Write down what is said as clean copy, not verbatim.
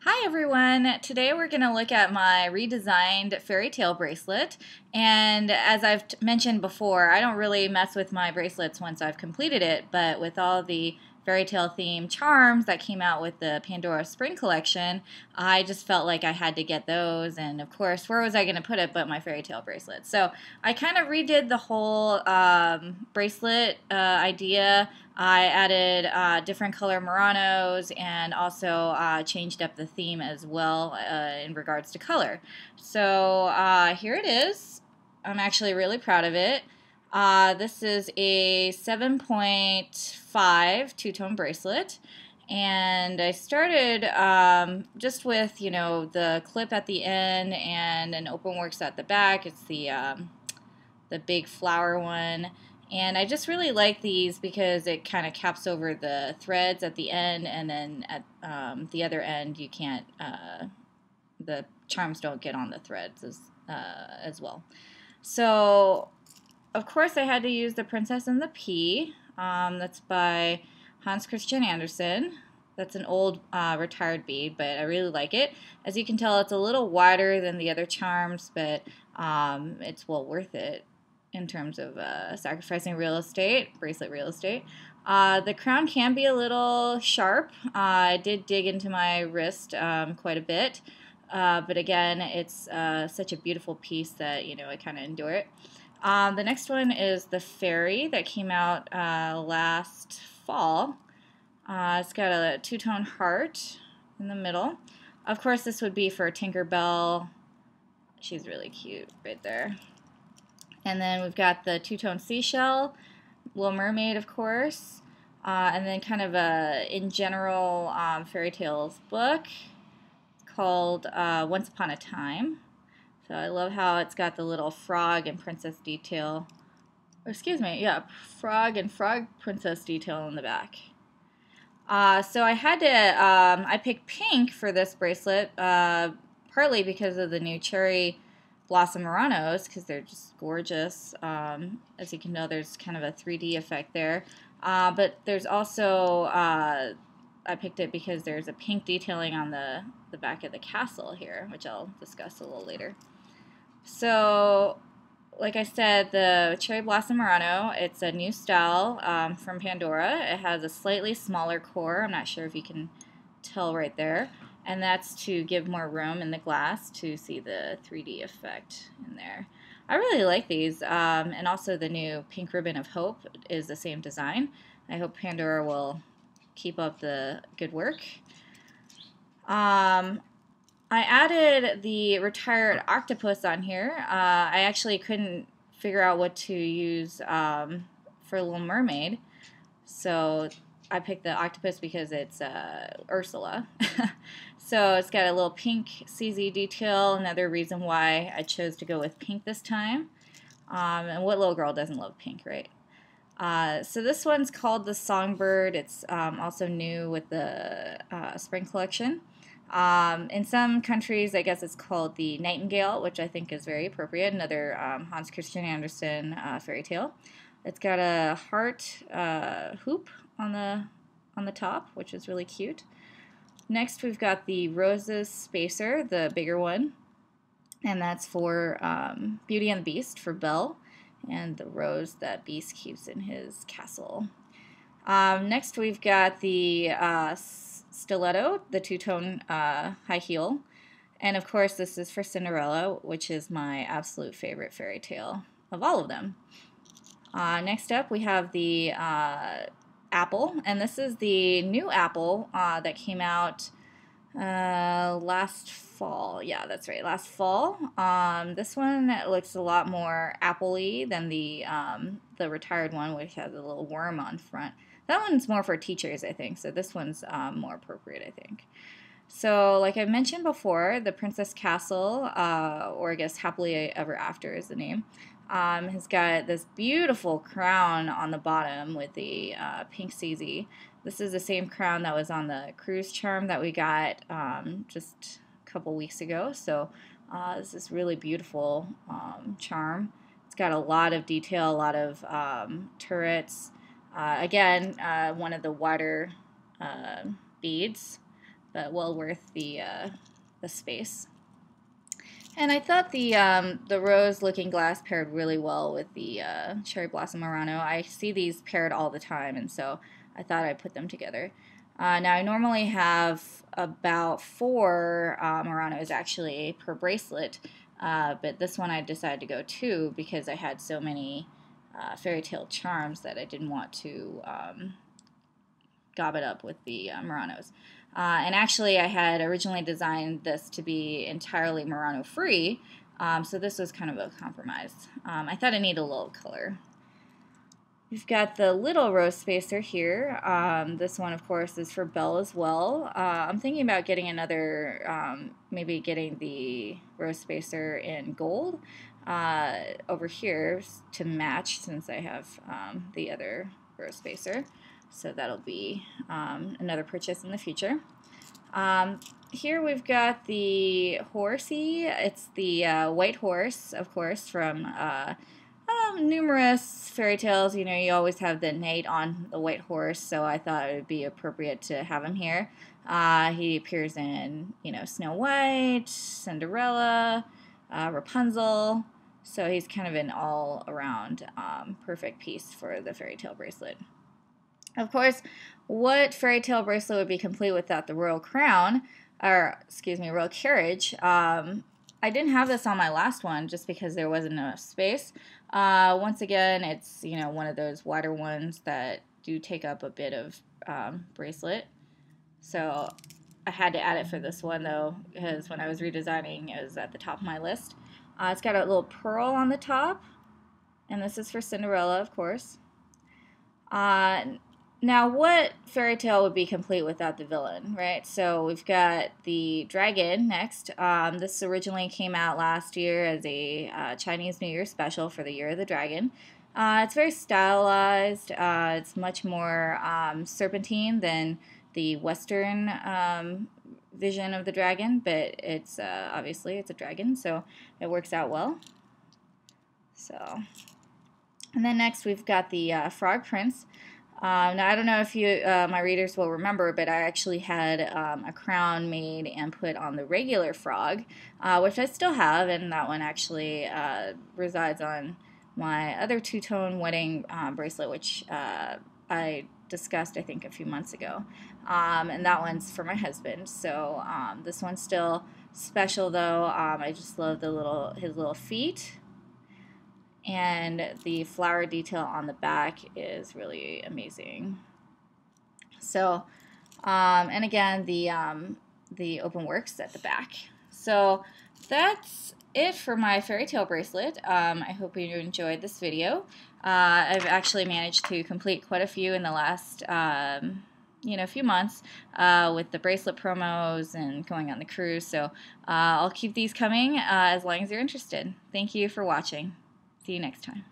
Hi everyone! Today we're going to look at my redesigned fairy tale bracelet, and as I've mentioned before, I don't really mess with my bracelets once I've completed it, but with all the fairy tale themed charms that came out with the Pandora Spring collection, I just felt like I had to get those, and of course, where was I going to put it but my fairy tale bracelet? So I kind of redid the whole bracelet idea. I added different color Muranos and also changed up the theme as well in regards to color. So here it is. I'm actually really proud of it. This is a 7.5 two-tone bracelet, and I started just with, the clip at the end and an open works at the back. It's the big flower one. And I just really like these because it kind of caps over the threads at the end, and then at the other end you can't, the charms don't get on the threads as well. So, of course, I had to use The Princess and the Pea. That's by Hans Christian Andersen. That's an old retired bead, but I really like it. As you can tell, it's a little wider than the other charms, but it's well worth it in terms of sacrificing real estate, bracelet real estate. The crown can be a little sharp. I did dig into my wrist quite a bit, but again, it's such a beautiful piece that, I kind of endure it. The next one is the fairy that came out last fall. It's got a two-tone heart in the middle. Of course, this would be for Tinkerbell. She's really cute right there. And then we've got the two-tone seashell, Little Mermaid, of course, and then kind of a, in general, fairy tales book called Once Upon a Time. So I love how it's got the little frog and princess detail. Or excuse me, yeah, frog and frog princess detail in the back. So I had to, I picked pink for this bracelet, partly because of the new cherry blossom Muranos, because they're just gorgeous. As you can know, there's kind of a 3D effect there. But there's also, I picked it because there's a pink detailing on the back of the castle here, which I'll discuss a little later. So, like I said, the Cherry Blossom Murano, it's a new style from Pandora. It has a slightly smaller core. I'm not sure if you can tell right there. And that's to give more room in the glass to see the 3D effect in there. I really like these, and also the new Pink Ribbon of Hope is the same design. I hope Pandora will keep up the good work. I added the retired octopus on here. I actually couldn't figure out what to use for Little Mermaid, so I picked the octopus because it's Ursula. So it's got a little pink CZ detail, another reason why I chose to go with pink this time. And what little girl doesn't love pink, right? So this one's called the Songbird. It's also new with the spring collection. In some countries, I guess it's called the Nightingale, which I think is very appropriate. Another Hans Christian Andersen fairy tale. It's got a heart hoop on the top, which is really cute. Next, we've got the Roses Spacer, the bigger one, and that's for Beauty and the Beast for Belle, and the rose that Beast keeps in his castle. Next, we've got the Stiletto, the two-tone high heel, and of course, this is for Cinderella, which is my absolute favorite fairy tale of all of them. Next up, we have the apple, and this is the new apple that came out last fall. Yeah, that's right, last fall. This one looks a lot more apple-y than the retired one, which has a little worm on front. That one's more for teachers, I think, so this one's more appropriate, I think. So, like I mentioned before, the Princess Castle, or I guess Happily Ever After is the name, has got this beautiful crown on the bottom with the pink CZ. This is the same crown that was on the cruise charm that we got just a couple weeks ago. So this is really beautiful charm. It's got a lot of detail, a lot of turrets. Again, one of the wider beads. but well worth the space. And I thought the rose looking glass paired really well with the cherry blossom Murano. I see these paired all the time, and so I thought I'd put them together. Now I normally have about 4 Muranos actually per bracelet, but this one I decided to go 2 because I had so many fairy tale charms that I didn't want to gob it up with the Muranos. And actually I had originally designed this to be entirely Murano free, so this was kind of a compromise. I thought I needed a little color. We've got the little rose spacer here. This one, of course, is for Belle as well. I'm thinking about getting another, maybe getting the rose spacer in gold over here to match, since I have the other rose spacer. So that'll be another purchase in the future. Here we've got the horsey. It's the white horse, of course, from numerous fairy tales. You know, you always have the knight on the white horse, so I thought it would be appropriate to have him here. He appears in, you know, Snow White, Cinderella, Rapunzel, so he's kind of an all-around perfect piece for the fairy tale bracelet. Of course, what fairy tale bracelet would be complete without the royal crown, or excuse me, royal carriage? I didn't have this on my last one just because there wasn't enough space. Once again, it's, you know, one of those wider ones that do take up a bit of bracelet. So I had to add it for this one though, because when I was redesigning, it was at the top of my list. It's got a little pearl on the top, and this is for Cinderella, of course. Now, what fairy tale would be complete without the villain, right? So we've got the dragon next. This originally came out last year as a Chinese New Year special for the Year of the Dragon. It's very stylized. It's much more serpentine than the Western vision of the dragon, but it's obviously it's a dragon, so it works out well. So, and then next we've got the Frog Prince. Now, I don't know if you, my readers will remember, but I actually had a crown made and put on the regular frog, which I still have, and that one actually resides on my other two-tone wedding bracelet, which I discussed, I think, a few months ago. And that one's for my husband. So this one's still special, though. I just love the his little feet. And the flower detail on the back is really amazing. So, and again, the open works at the back. So that's it for my fairy tale bracelet. I hope you enjoyed this video. I've actually managed to complete quite a few in the last few months with the bracelet promos and going on the cruise. So I'll keep these coming as long as you're interested. Thank you for watching. See you next time.